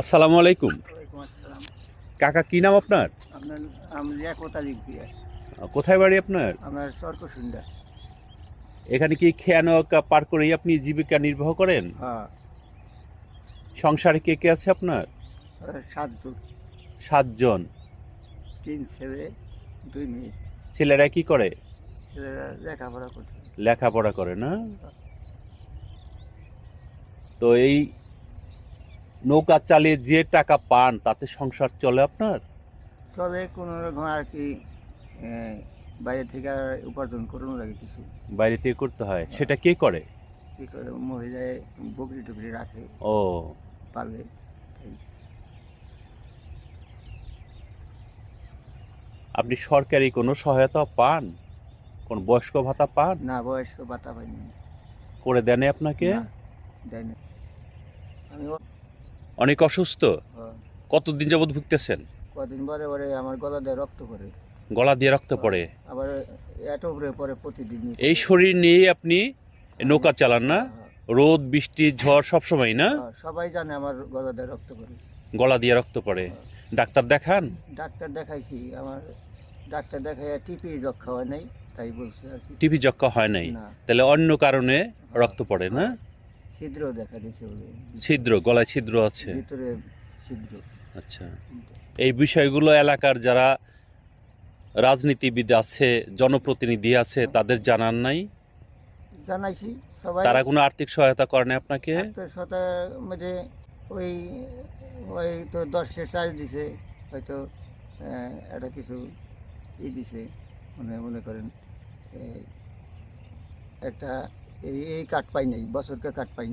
আসসালামু আলাইকুম। ওয়ালাইকুম আসসালাম। কাকা কি নাম আপনার? আপনার লিয়াকত আলী ভূঁইয়া। কোথায় বাড়ি আপনার? আমার চরকসুন্দা। এখানে কি খেয়া নৌকা পার করেই আপনি জীবিকা নির্বাহ করেন? হ্যাঁ, সংসারে কে কে আছে আপনার? 7 জন, 7 জন। 3 ছেলে 2 মেয়ে। ছেলেরা কি করে? ছেলেরা লেখাপড়া করছে। লেখাপড়া করে না? তো এই নৌকা চালিয়ে যে টাকা পান তাতে সংসার চলে আপনার? চলে কোনো রকম আর কি, বাইরে থেকে আর উপার্জন করানো লাগে কিছু। বাইরে থেকে করতে হয়। সেটা কে করে? কি করে মহিলায় বকরি টুকরি রাখে, ও, পালে। তাই। আপনি সরকারি কোনো সহায়তা পান? কোন বয়স্ক ভাতা পান? না, বয়স্ক ভাতা পাইনি। করে দেন আপনাকে? না, দেয় না। আমি অনেক অসুস্থ? কতদিন যাবত ভুগতেছেন? কদিন পরে পরে আমার গলা দিয়ে রক্ত করে, গলা দিয়ে রক্ত পড়ে? আবার এটো উপরে পরে প্রতিদিন। এই শরীর নিয়ে আপনি নৌকা চালান না? হ্যাঁ, রোদ বৃষ্টি ঝড় সব সময় না? সবাই জানে আমার গলা দিয়ে রক্ত করে। গলা দিয়ে রক্ত পড়ে? ডাক্তার দেখান? ডাক্তার দেখাইছি, আমার ডাক্তার দেখাই টিপি যক্ষা হয় নাই, তাই বলছে আর কি। টিভি যক্ষা হয় নাই? না, তাহলে অন্য কারণে রক্ত পড়ে না? ছিদ্র দেখা দিয়েছে বলে। ছিদ্র, গলায় ছিদ্র আছে? ভিতরে ছিদ্র। আচ্ছা, এই বিষয়গুলো এলাকার যারা রাজনীতিবিদ আছে, জনপ্রতিনিধি আছে, তাদের জানান নাই? জানাইছি সবাই। তারা কোনো আর্থিক সহায়তা করে না আপনাকে? ডাক্তার সাথে মধ্যে ওই ওই তো 10-এর চার্জ দিছে, হয়তো একটা কিছু দিছে, মনে করেন এই একটা এই কার্ড পাই নাই, বছরকে কার্ড পাই নাই।